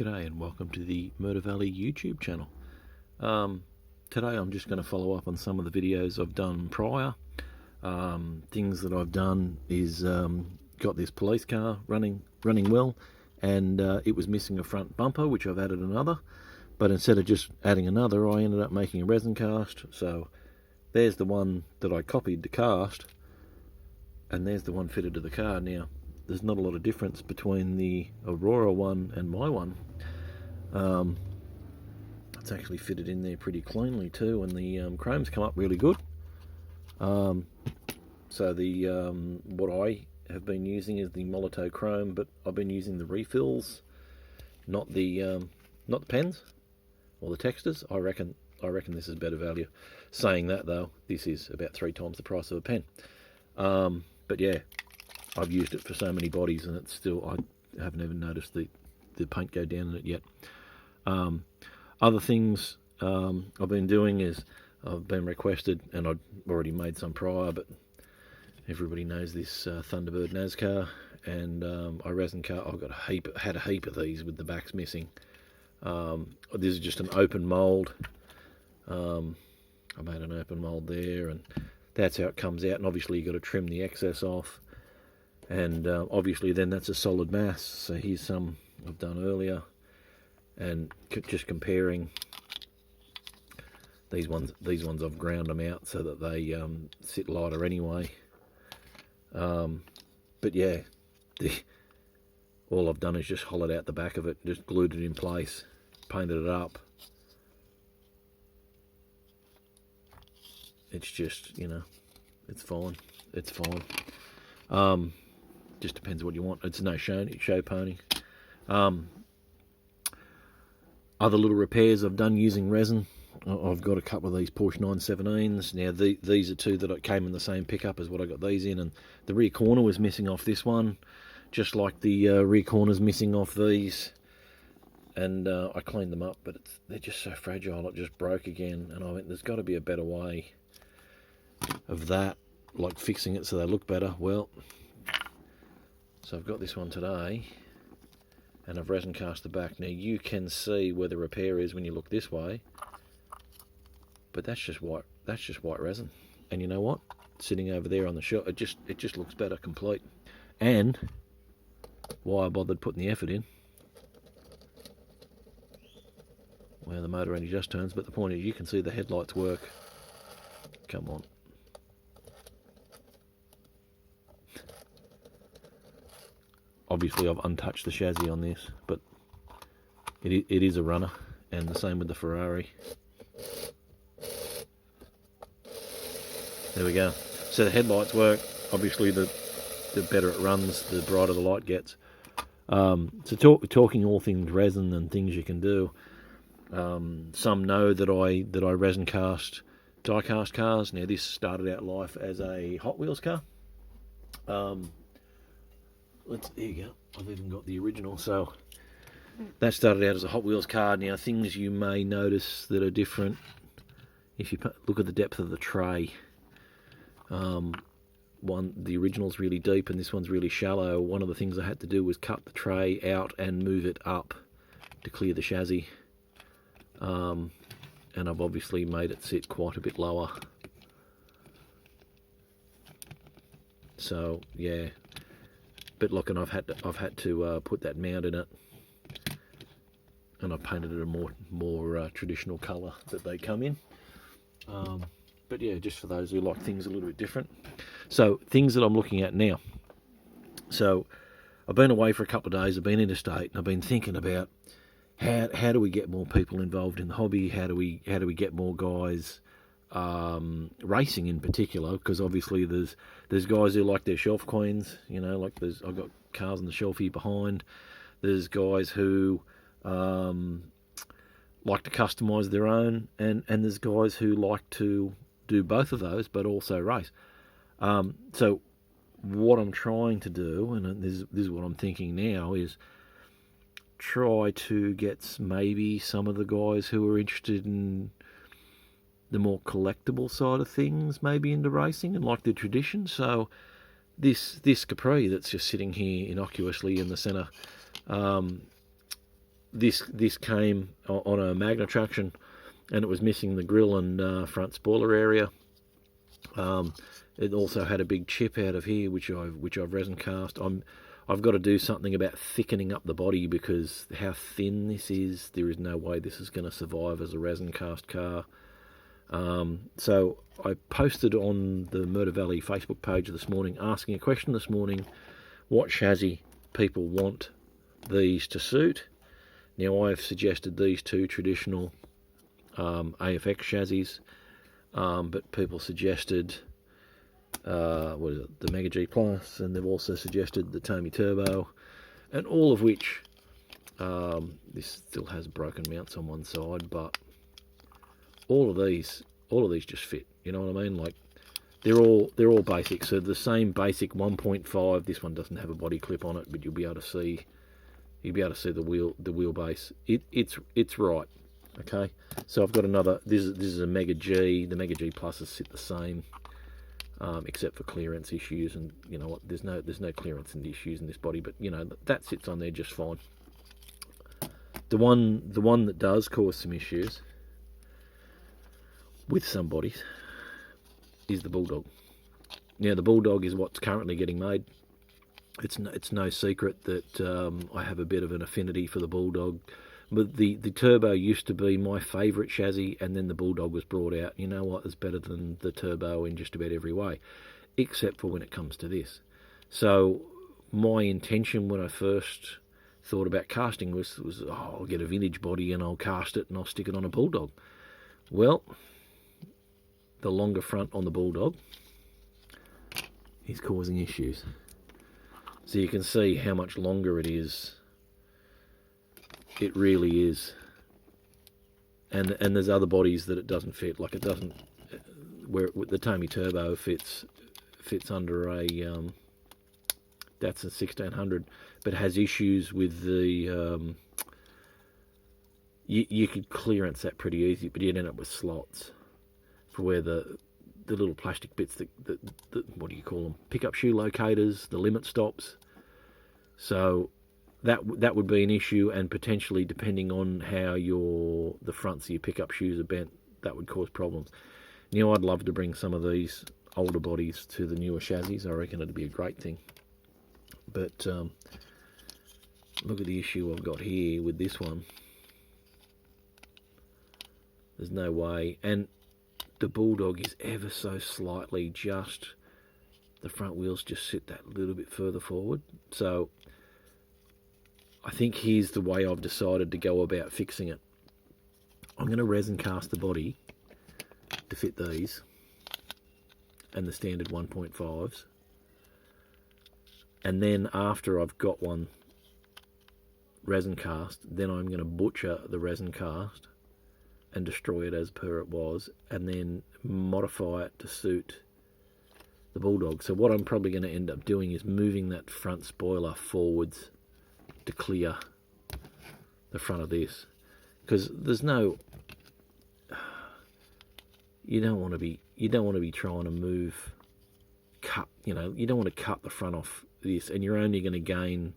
G'day and welcome to the Murder Valley YouTube channel. Today I'm just going to follow up on some of the videos I've done prior. Things that I've done is got this police car running well, and it was missing a front bumper, which I've added another. But instead of just adding another, I ended up making a resin cast. So there's the one that I copied to cast, and there's the one fitted to the car. Now, there's not a lot of difference between the Aurora one and my one. It's actually fitted in there pretty cleanly too, and the chrome's come up really good. So the what I have been using is the Molotov chrome, but I've been using the refills, not the pens or the textures. I reckon this is better value. Saying that though, this is about 3 times the price of a pen. But yeah, I've used it for so many bodies, and it's still, I haven't even noticed the paint go down in it yet. Other things I've been doing is I've been requested, and I'd already made some prior, but everybody knows this Thunderbird NASCAR, and I resin cut. I've got had a heap of these with the backs missing. This is just an open mould. I made an open mould there, and that's how it comes out. And obviously you've got to trim the excess off, and obviously then that's a solid mass. So here's some I've done earlier, and just comparing these ones I've ground them out so that they sit lighter anyway. But yeah, all I've done is just hollowed out the back of it, just glued it in place, painted it up. It's just, you know, it's fine. It's fine. Just depends what you want. It's no show pony. Other little repairs I've done using resin. I've got a couple of these Porsche 917s. Now these are two that came in the same pickup as what I got these in, and the rear corner was missing off this one, just like the rear corner's missing off these. And I cleaned them up, but they're just so fragile. It just broke again, and I went, there's got to be a better way of that, like fixing it so they look better. Well, so I've got this one today, and I've resin cast the back. Now you can see where the repair is when you look this way, but that's just white resin. And you know what, sitting over there on the shelf, it just looks better complete. And why I bothered putting the effort in, well, the motor only just turns, but the point is you can see the headlights work. Come on. Obviously I've untouched the chassis on this, but it is a runner, and the same with the Ferrari. There we go. So the headlights work. Obviously the better it runs, the brighter the light gets. So talking all things resin and things you can do. Some know that I resin cast die cast cars. Now this started out life as a Hot Wheels car. There you go. I've even got the original. So that started out as a Hot Wheels car. Now things you may notice that are different, if you look at the depth of the tray. The original's really deep and this one's really shallow. One of the things I had to do was cut the tray out and move it up to clear the chassis. And I've obviously made it sit quite a bit lower. So yeah. But look, and I've had to put that mount in it, and I painted it a more traditional colour that they come in. But yeah, just for those who like things a little bit different. So things that I'm looking at now. So I've been away for a couple of days. I've been interstate, and I've been thinking about how do we get more people involved in the hobby? How do we get more guys racing in particular? Because obviously there's guys who like their shelf queens, you know, like I've got cars on the shelf here behind. There's guys who like to customize their own, and there's guys who like to do both of those but also race. So what I'm trying to do, and this is what I'm thinking now, is try to get maybe some of the guys who are interested in the more collectible side of things maybe into racing and like the tradition. So this Capri that's just sitting here innocuously in the centre, this came on a Magna traction, and it was missing the grill and front spoiler area. It also had a big chip out of here, which I've resin cast. I've got to do something about thickening up the body, because how thin this is, there is no way this is going to survive as a resin cast car. So I posted on the Murder Valley Facebook page this morning, asking a question this morning: what chassis people want these to suit. Now, I've suggested these two traditional AFX chassis, but people suggested what is it, the Mega G Plus, and they've also suggested the Tommy Turbo, and all of which this still has broken mounts on one side, but all of these just fit. You know what I mean? Like, they're all basic. So the same basic 1.5. This one doesn't have a body clip on it, but you'll be able to see the wheelbase. It's right. Okay. So I've got another. This is a Mega G. The Mega G Pluses sit the same, except for clearance issues. And you know what? There's no clearance issues in this body, but you know that sits on there just fine. The one that does cause some issues with some bodies is the Bulldog. Now, the Bulldog is what's currently getting made. It's no secret that I have a bit of an affinity for the Bulldog, but the Turbo used to be my favourite chassis, and then the Bulldog was brought out. You know what? It's better than the Turbo in just about every way, except for when it comes to this. So my intention when I first thought about casting was I'll get a vintage body and I'll cast it and I'll stick it on a Bulldog. Well, the longer front on the Bulldog is causing issues. So you can see how much longer it is. It really is. And there's other bodies that it doesn't fit. Like, it doesn't, where the Tommy Turbo fits under a that's a 1600, but has issues with the you could clearance that pretty easy, but you'd end up with slots for where the little plastic bits that what do you call them, pickup shoe locators, the limit stops. So that would be an issue, and potentially, depending on how the fronts of your pickup shoes are bent, that would cause problems. You know, I'd love to bring some of these older bodies to the newer chassis. I reckon it'd be a great thing. But look at the issue I've got here with this one. There's no way. And the Bulldog is ever so slightly just, the front wheels just sit that little bit further forward. So I think here's the way I've decided to go about fixing it. I'm going to resin cast the body to fit these and the standard 1.5s. And then after I've got one resin cast, then I'm going to butcher the resin cast and destroy it as per it was, and then modify it to suit the Bulldog. So what I'm probably going to end up doing is moving that front spoiler forwards to clear the front of this, because there's no, you don't want to be trying to cut, you know, you don't want to cut the front off this, and you're only going to gain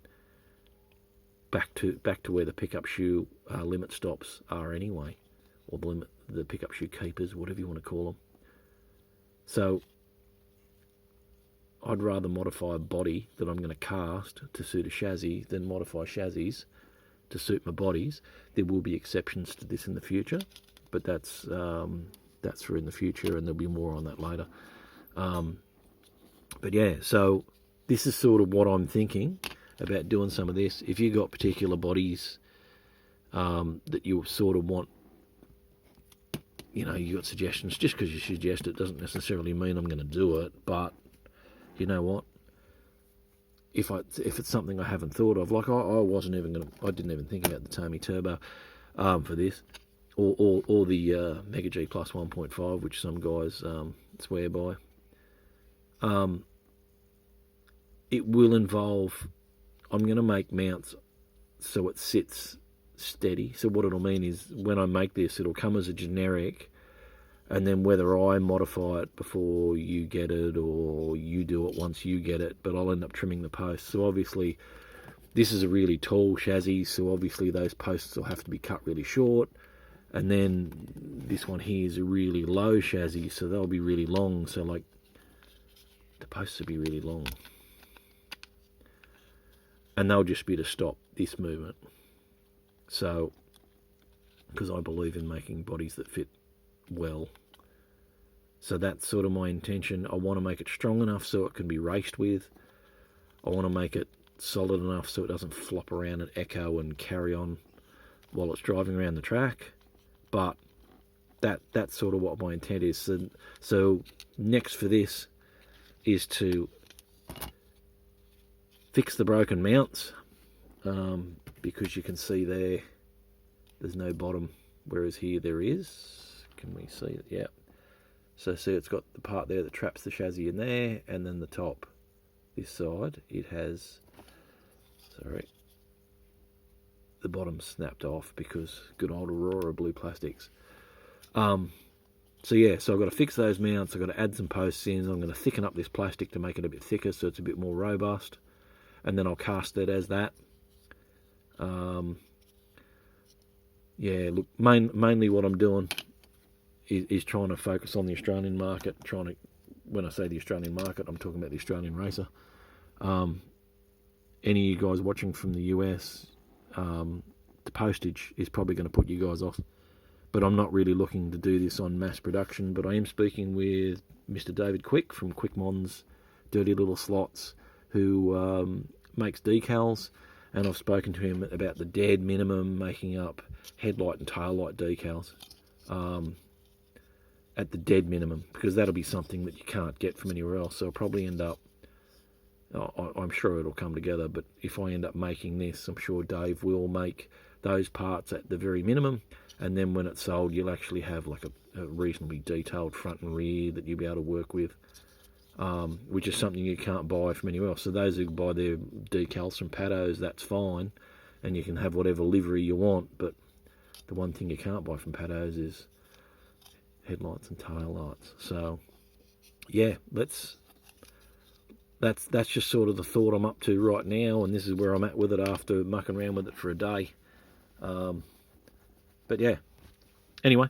back to where the pickup shoe limit stops are anyway, or the pickup shoe keepers, whatever you want to call them. So I'd rather modify a body that I'm going to cast to suit a chassis than modify chassis to suit my bodies. There will be exceptions to this in the future, but that's for in the future, and there'll be more on that later. But yeah, so this is sort of what I'm thinking about doing some of this. If you've got particular bodies that you sort of want, you know, you got suggestions, just because you suggest it doesn't necessarily mean I'm going to do it. But you know what? If it's something I haven't thought of, like I didn't even think about the Tommy Turbo for this, or the Mega G Plus 1.5, which some guys swear by. It will involve, I'm going to make mounts so it sits steady. So what it'll mean is, when I make this, it'll come as a generic, and then whether I modify it before you get it or you do it once you get it, but I'll end up trimming the posts. So obviously This is a really tall chassis, so obviously those posts will have to be cut really short. And then this one here is a really low chassis, so they'll be really long. So like the posts will be really long. And they'll just be to stop this movement. So, because I believe in making bodies that fit well. So that's sort of my intention. I want to make it strong enough so it can be raced with. I want to make it solid enough so it doesn't flop around and echo and carry on while it's driving around the track. But that's sort of what my intent is. So next for this is to fix the broken mounts, because you can see there's no bottom, whereas here there is. Can we see it? Yeah. So see, it's got the part there that traps the chassis in there, and then the top, this side, it has, sorry, the bottom snapped off because good old Aurora blue plastics. So yeah, so I've got to fix those mounts, I've got to add some posts in, I'm going to thicken up this plastic to make it a bit thicker so it's a bit more robust, and then I'll cast it as that. Yeah, look, mainly what I'm doing is trying to focus on the Australian market. When I say the Australian market, I'm talking about the Australian racer. Any of you guys watching from the US, the postage is probably going to put you guys off. But I'm not really looking to do this on mass production. But I am speaking with Mr. David Quick from Quickmon's Dirty Little Slots, who makes decals. And I've spoken to him about the dead minimum, making up headlight and taillight decals at the dead minimum, because that'll be something that you can't get from anywhere else. So I'll probably end up, I'm sure it'll come together, but if I end up making this, I'm sure Dave will make those parts at the very minimum, and then when it's sold, you'll actually have like a reasonably detailed front and rear that you'll be able to work with, which is something you can't buy from anywhere else. So those who buy their decals from Patos, that's fine, and you can have whatever livery you want, but the one thing you can't buy from Patos is headlights and tail lights. So yeah, that's just sort of the thought I'm up to right now, and this is where I'm at with it after mucking around with it for a day. But yeah, anyway,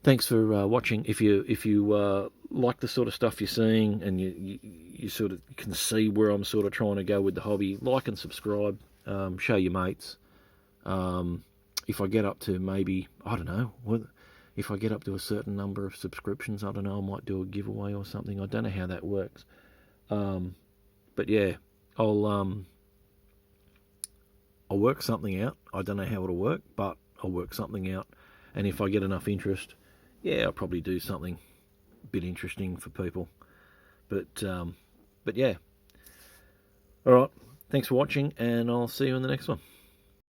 thanks for watching. If you like the sort of stuff you're seeing, and you sort of can see where I'm sort of trying to go with the hobby, like and subscribe, show your mates. If I get up to maybe, I don't know, if I get up to a certain number of subscriptions, I don't know, I might do a giveaway or something. I don't know how that works. But yeah, I'll work something out. I don't know how it'll work, but I'll work something out. And if I get enough interest, yeah, I'll probably do something a bit interesting for people. But yeah. All right. Thanks for watching, and I'll see you in the next one.